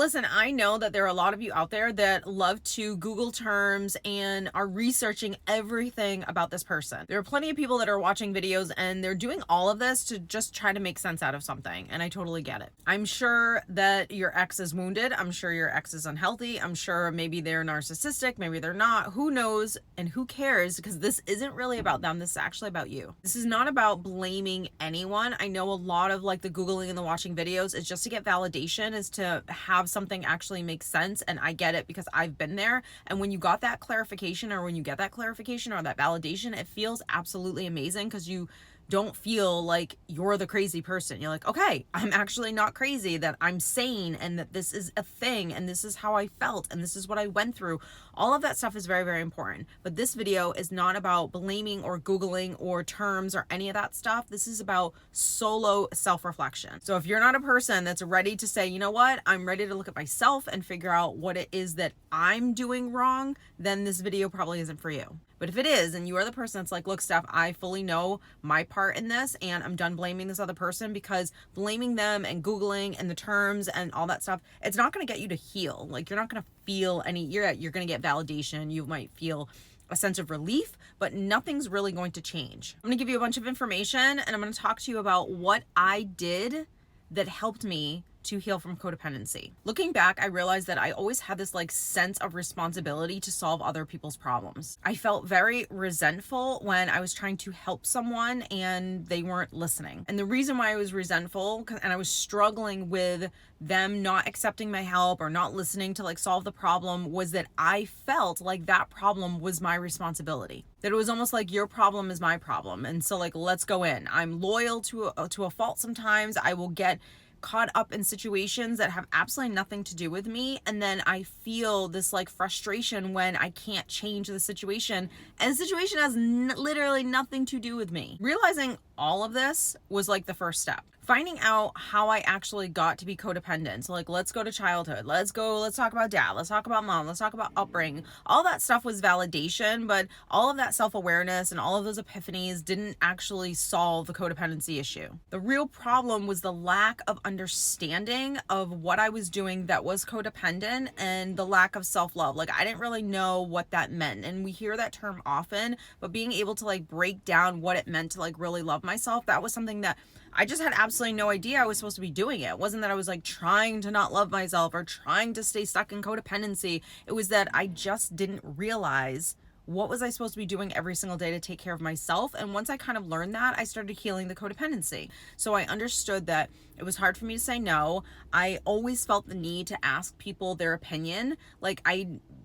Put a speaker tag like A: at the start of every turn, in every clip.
A: listen, I know that there are a lot of you out there that love to Google terms and are researching everything about this person. There are plenty of people that are watching videos and they're doing all of this to just try to make sense out of something. And I totally get it. I'm sure that your ex is wounded. I'm sure your ex is unhealthy. I'm sure maybe they're narcissistic. Maybe they're not. Who knows? And who cares? Because this isn't really about them. This is actually about you. This is not about blaming anyone. I know a lot of like the Googling and the watching videos is just to get validation, is to have something actually make sense. And I get it because I've been there. And when you got that clarification, or when you get that clarification or that validation, it feels absolutely amazing because you don't feel like you're the crazy person. You're like, okay, I'm actually not crazy, that I'm sane, and that this is a thing, and this is how I felt, and this is what I went through. All of that stuff is very, very important. But this video is not about blaming or Googling or terms or any of that stuff. This is about solo self-reflection. So if you're not a person that's ready to say, you know what, I'm ready to look at myself and figure out what it is that I'm doing wrong, then this video probably isn't for you. But if it is, and you are the person that's like, look, Steph, I fully know my part in this, and I'm done blaming this other person, because blaming them and Googling and the terms and all that stuff, it's not going to get you to heal. Like, you're not going to feel any, you're going to get validation. You might feel a sense of relief, but nothing's really going to change. I'm going to give you a bunch of information, and I'm going to talk to you about what I did that helped me to heal from codependency. Looking back, I realized that I always had this like sense of responsibility to solve other people's problems. I felt very resentful when I was trying to help someone and they weren't listening. And the reason why I was resentful, and I was struggling with them not accepting my help or not listening to like solve the problem, was that I felt like that problem was my responsibility. That it was almost like, your problem is my problem. And so like, let's go in. I'm loyal to a fault sometimes. I will get caught up in situations that have absolutely nothing to do with me, and then I feel this like frustration when I can't change the situation, and the situation has literally nothing to do with me. Realizing all of this was like the first step. Finding out how I actually got to be codependent. So like, let's go to childhood. Let's talk about dad. Let's talk about mom. Let's talk about upbringing. All that stuff was validation, but all of that self-awareness and all of those epiphanies didn't actually solve the codependency issue. The real problem was the lack of understanding of what I was doing that was codependent, and the lack of self-love. Like, I didn't really know what that meant. And we hear that term often, but being able to like break down what it meant to like really love myself, that was something that I just had absolutely no idea I was supposed to be doing it. It wasn't that I was like trying to not love myself or trying to stay stuck in codependency. It was that I just didn't realize what was I supposed to be doing every single day to take care of myself. And once I kind of learned that, I started healing the codependency. So I understood that it was hard for me to say no. I always felt the need to ask people their opinion. Like,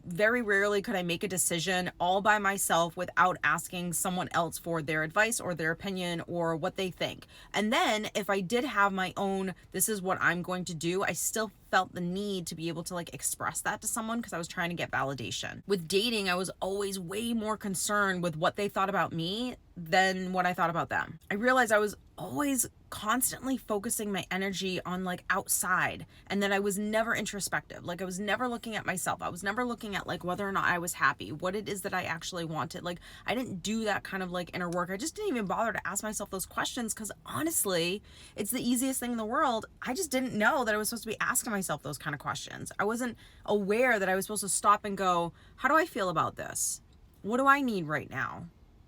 A: very rarely could I make a decision all by myself without asking someone else for their advice or their opinion or what they think. And then if I did have my own, this is what I'm going to do, I still felt the need to be able to like express that to someone, because I was trying to get validation. With dating, I was always way more concerned with what they thought about me than what I thought about them. I realized I was always constantly focusing my energy on like outside, and that I was never introspective. Like, I was never looking at myself. I was never looking at like whether or not I was happy, what it is that I actually wanted. Like, I didn't do that kind of like inner work. I just didn't even bother to ask myself those questions, because honestly, it's the easiest thing in the world. I just didn't know that I was supposed to be asking myself those kind of questions. I wasn't aware that I was supposed to stop and go, how do I feel about this? What do I need right now?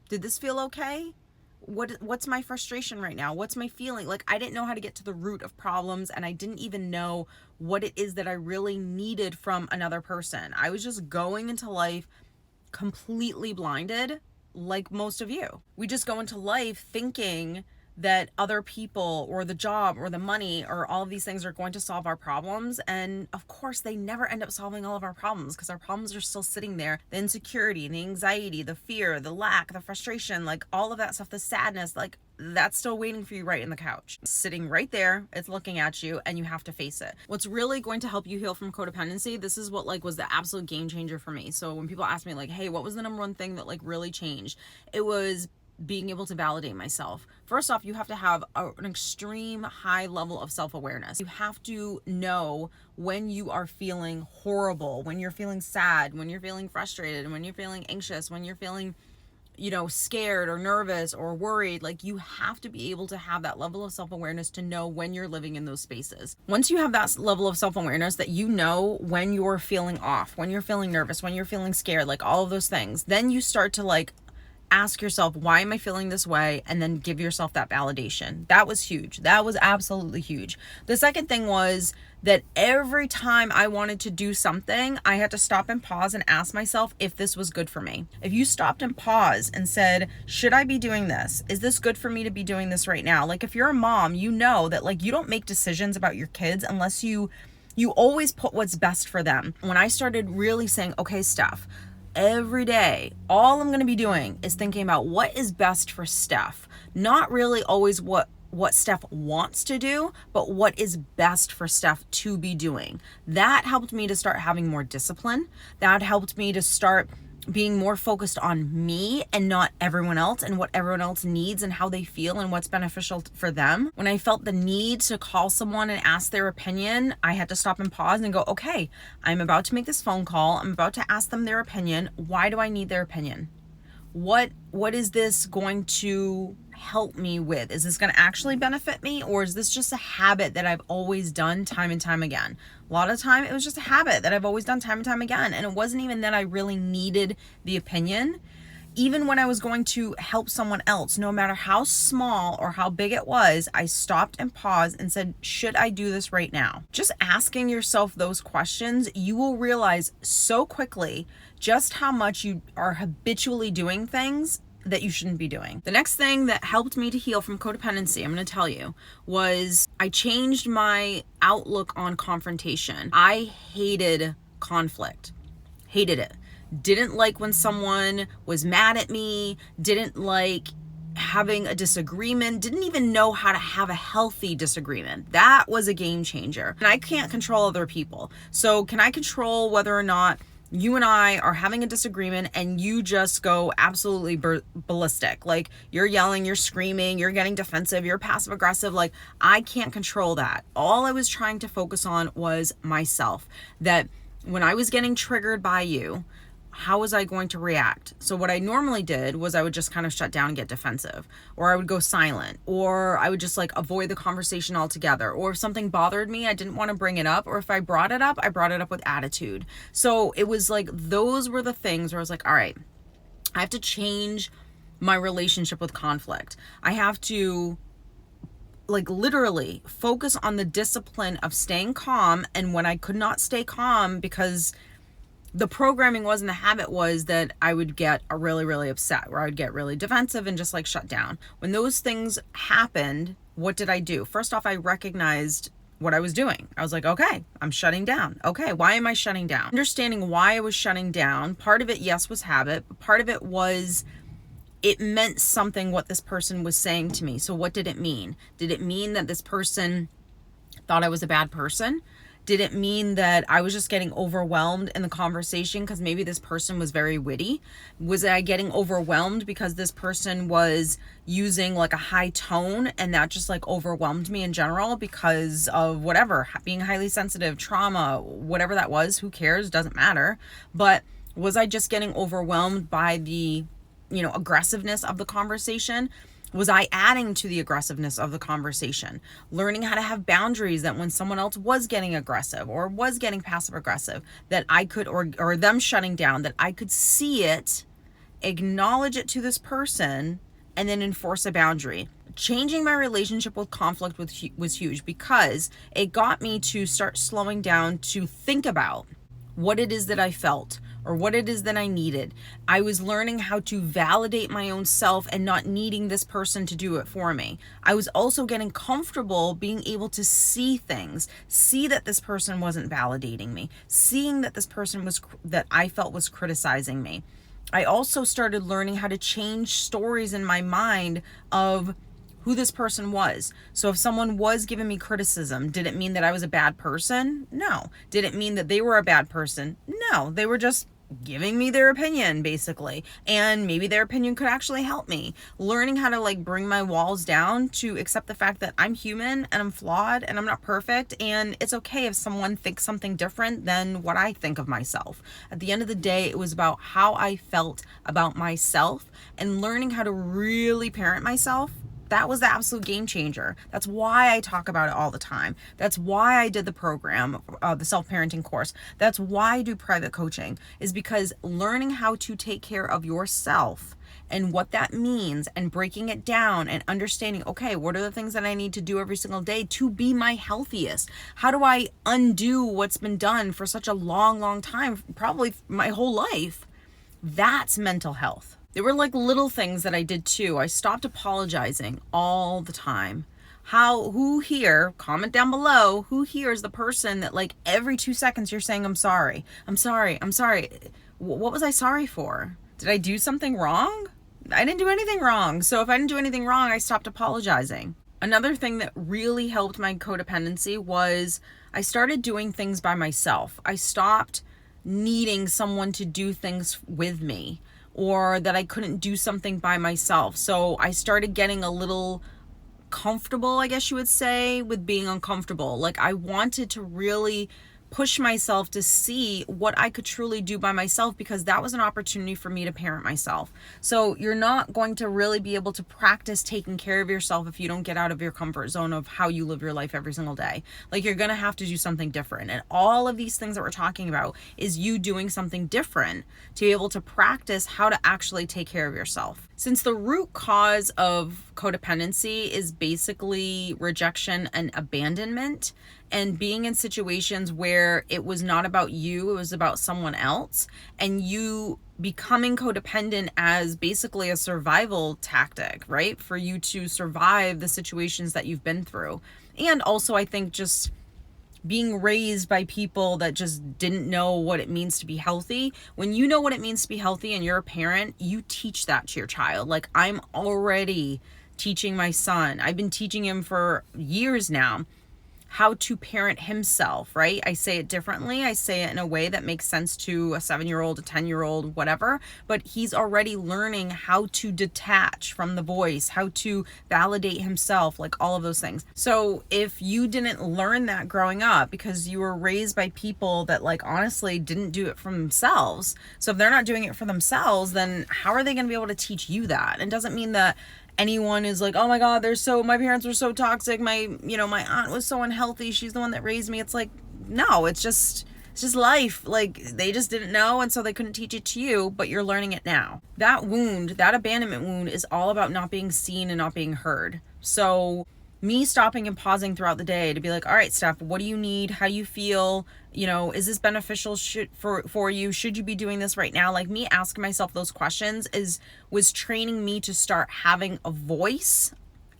A: Did this feel okay? What's my frustration right now? What's my feeling? Like, I didn't know how to get to the root of problems, and I didn't even know what it is that I really needed from another person. I was just going into life completely blinded, like most of you. We just go into life thinking that other people or the job or the money or all of these things are going to solve our problems. And of course, they never end up solving all of our problems, because our problems are still sitting there. The insecurity, the anxiety, the fear, the lack, the frustration, like all of that stuff, the sadness, like that's still waiting for you right in the couch, sitting right there. It's looking at you, and you have to face it. What's really going to help you heal from codependency, this is what like was the absolute game changer for me. So when people ask me like, hey, what was the number one thing that like really changed? It was being able to validate myself. First off, you have to have an extreme high level of self-awareness. You have to know when you are feeling horrible, when you're feeling sad, when you're feeling frustrated, when you're feeling anxious, when you're feeling scared or nervous or worried. Like, you have to be able to have that level of self-awareness to know when you're living in those spaces. Once you have that level of self-awareness that you know when you're feeling off, when you're feeling nervous, when you're feeling scared, like all of those things, then you start to like ask yourself, why am I feeling this way? And then give yourself that validation. That was huge. That was absolutely huge. The second thing was that every time I wanted to do something, I had to stop and pause and ask myself if this was good for me. If you stopped and paused and said, should I be doing this? Is this good for me to be doing this right now? Like, if you're a mom, you know that like you don't make decisions about your kids unless you always put what's best for them. When I started really saying, okay, Steph, every day, all I'm going to be doing is thinking about what is best for Steph. Not really always what Steph wants to do, but what is best for Steph to be doing. That helped me to start having more discipline. That helped me to start being more focused on me and not everyone else and what everyone else needs and how they feel and what's beneficial for them. When I felt the need to call someone and ask their opinion, I had to stop and pause and go, okay, I'm about to make this phone call. I'm about to ask them their opinion. Why do I need their opinion? What is this going to help me with? Is this going to actually benefit me, or is this just a habit that I've always done time and time again? A lot of the time it was just a habit that I've always done time and time again, and it wasn't even that I really needed the opinion. Even when I was going to help someone else, no matter how small or how big it was, I stopped and paused and said, should I do this right now? Just asking yourself those questions, you will realize so quickly just how much you are habitually doing things that you shouldn't be doing. The next thing that helped me to heal from codependency, I'm going to tell you, was I changed my outlook on confrontation. I hated conflict. Hated it. Didn't like when someone was mad at me, didn't like having a disagreement, didn't even know how to have a healthy disagreement. That was a game changer. And I can't control other people. So can I control whether or not you and I are having a disagreement and you just go absolutely ballistic? Like, you're yelling, you're screaming, you're getting defensive, you're passive aggressive. Like, I can't control that. All I was trying to focus on was myself. That when I was getting triggered by you, how was I going to react? So what I normally did was I would just kind of shut down and get defensive, or I would go silent, or I would just like avoid the conversation altogether. Or if something bothered me, I didn't want to bring it up, or if I brought it up, I brought it up with attitude. So it was like, those were the things where I was like, all right, I have to change my relationship with conflict. I have to like literally focus on the discipline of staying calm. And when I could not stay calm because the programming was and the habit was that I would get really, really upset, or I would get really defensive and just like shut down. When those things happened, what did I do? First off, I recognized what I was doing. I was like, okay, I'm shutting down. Okay, why am I shutting down? Understanding why I was shutting down. Part of it, yes, was habit. But part of it was it meant something what this person was saying to me. So what did it mean? Did it mean that this person thought I was a bad person? Did it mean that I was just getting overwhelmed in the conversation because maybe this person was very witty? Was I getting overwhelmed because this person was using like a high tone and that just like overwhelmed me in general because of whatever, being highly sensitive, trauma, whatever that was? Who cares? Doesn't matter. But was I just getting overwhelmed by the, aggressiveness of the conversation? Was I adding to the aggressiveness of the conversation? Learning how to have boundaries, that when someone else was getting aggressive or was getting passive aggressive, that I could, or them shutting down, that I could see it, acknowledge it to this person, and then enforce a boundary. Changing my relationship with conflict was huge because it got me to start slowing down to think about what it is that I felt or what it is that I needed. I was learning how to validate my own self and not needing this person to do it for me. I was also getting comfortable being able to see things, see that this person wasn't validating me, seeing that this person that I felt was criticizing me. I also started learning how to change stories in my mind of who this person was. So if someone was giving me criticism, did it mean that I was a bad person? No. Did it mean that they were a bad person? No. They were just giving me their opinion basically, and maybe their opinion could actually help me. Learning how to like bring my walls down to accept the fact that I'm human and I'm flawed and I'm not perfect, and it's okay if someone thinks something different than what I think of myself. At the end of the day, it was about how I felt about myself and learning how to really parent myself. That was the absolute game changer. That's why I talk about it all the time. That's why I did the program, the self-parenting course. That's why I do private coaching, is because learning how to take care of yourself and what that means, and breaking it down and understanding, okay, what are the things that I need to do every single day to be my healthiest? How do I undo what's been done for such a long, long time, probably my whole life? That's mental health. There were like little things that I did too. I stopped apologizing all the time. Who here, comment down below, who here is the person that like every 2 seconds you're saying, I'm sorry, I'm sorry, I'm sorry. What was I sorry for? Did I do something wrong? I didn't do anything wrong. So if I didn't do anything wrong, I stopped apologizing. Another thing that really helped my codependency was I started doing things by myself. I stopped needing someone to do things with me, or that I couldn't do something by myself. So I started getting a little comfortable, I guess you would say, with being uncomfortable. Like I wanted to really push myself to see what I could truly do by myself, because that was an opportunity for me to parent myself. So you're not going to really be able to practice taking care of yourself if you don't get out of your comfort zone of how you live your life every single day. Like you're going to have to do something different. And all of these things that we're talking about is you doing something different to be able to practice how to actually take care of yourself. Since the root cause of codependency is basically rejection and abandonment, and being in situations where it was not about you, it was about someone else, and you becoming codependent as basically a survival tactic, right? For you to survive the situations that you've been through. And also, I think just being raised by people that just didn't know what it means to be healthy. When you know what it means to be healthy and you're a parent, you teach that to your child. Like I'm already teaching my son. I've been teaching him for years now how to parent himself, right? I say it differently. I say it in a way that makes sense to a 7-year-old, a 10-year-old, whatever, but he's already learning how to detach from the voice, how to validate himself, like all of those things. So if you didn't learn that growing up because you were raised by people that like honestly didn't do it for themselves, so if they're not doing it for themselves, then how are they going to be able to teach you that? It doesn't mean that anyone is like, oh my God, my parents were so toxic. My aunt was so unhealthy. She's the one that raised me. It's like, no, it's just life. Like they just didn't know. And so they couldn't teach it to you, but you're learning it now. That wound, that abandonment wound is all about not being seen and not being heard. So me stopping and pausing throughout the day to be like, all right, Steph, what do you need? How do you feel? Is this beneficial for you? Should you be doing this right now? Like me asking myself those questions was training me to start having a voice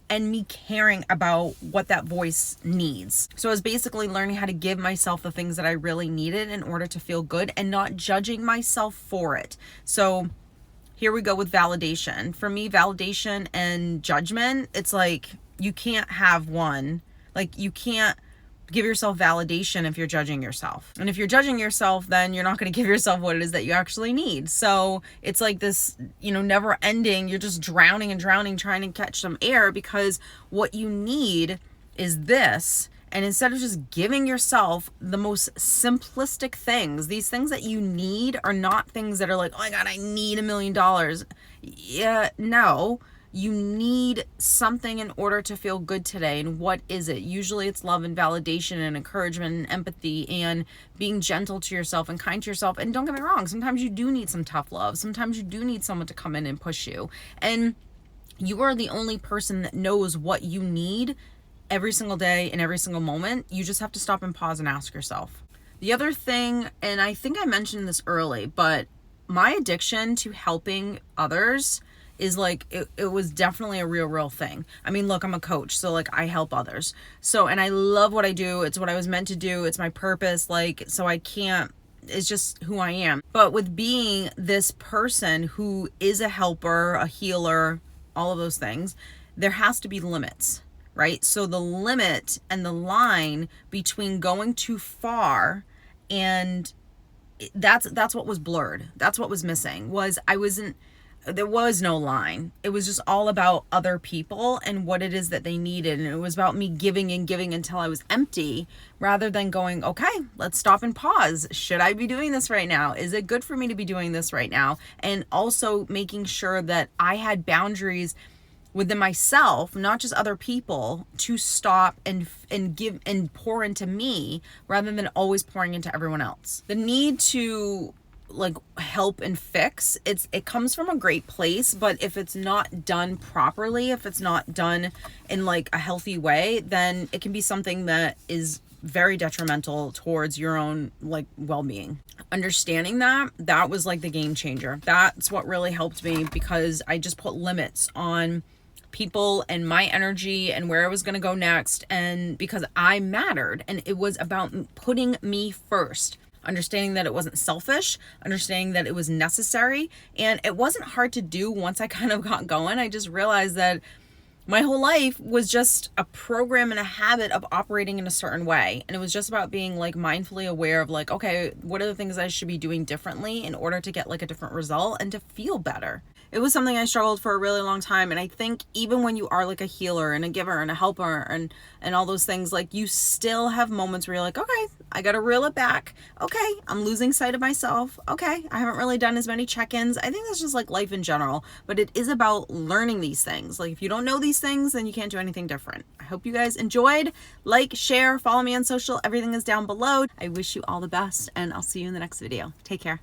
A: and me caring about what that voice needs. So I was basically learning how to give myself the things that I really needed in order to feel good and not judging myself for it. So here we go with validation. For me, validation and judgment, it's like you can't have one. Like you can't give yourself validation if you're judging yourself. And if you're judging yourself, then you're not going to give yourself what it is that you actually need. So it's like this, never ending. You're just drowning and drowning, trying to catch some air, because what you need is this. And instead of just giving yourself the most simplistic things, these things that you need are not things that are like, oh my God, I need $1 million. Yeah, no. You need something in order to feel good today. And what is it? Usually it's love and validation and encouragement and empathy and being gentle to yourself and kind to yourself. And don't get me wrong, sometimes you do need some tough love. Sometimes you do need someone to come in and push you. And you are the only person that knows what you need every single day and every single moment. You just have to stop and pause and ask yourself. The other thing, and I think I mentioned this early, but my addiction to helping others is like, it was definitely a real thing. I mean, look, I'm a coach, so like I help others. So, and I love what I do. It's what I was meant to do. It's my purpose. Like, so it's just who I am. But with being this person who is a helper, a healer, all of those things, there has to be limits, right? So the limit and the line between going too far and that's what was blurred. That's what was missing. There was no line. It was just all about other people and what it is that they needed. And it was about me giving and giving until I was empty, rather than going, okay, let's stop and pause. Should I be doing this right now? Is it good for me to be doing this right now? And also making sure that I had boundaries within myself, not just other people, to stop and give and pour into me, rather than always pouring into everyone else. The need to like help and fix, it comes from a great place, but if it's not done properly, if it's not done in like a healthy way, then it can be something that is very detrimental towards your own like well-being. Understanding that was like the game changer. That's what really helped me, because I just put limits on people and my energy and where I was going to go next, and because I mattered, and it was about putting me first. Understanding that it wasn't selfish, understanding that it was necessary, and it wasn't hard to do once I kind of got going. I just realized that my whole life was just a program and a habit of operating in a certain way. And it was just about being like mindfully aware of like, okay, what are the things I should be doing differently in order to get like a different result and to feel better. It was something I struggled for a really long time. And I think even when you are like a healer and a giver and a helper and all those things, like you still have moments where you're like, okay, I got to reel it back. Okay, I'm losing sight of myself. Okay, I haven't really done as many check-ins. I think that's just like life in general, but it is about learning these things. Like if you don't know these things, then you can't do anything different. I hope you guys enjoyed. Like, share, follow me on social. Everything is down below. I wish you all the best, and I'll see you in the next video. Take care.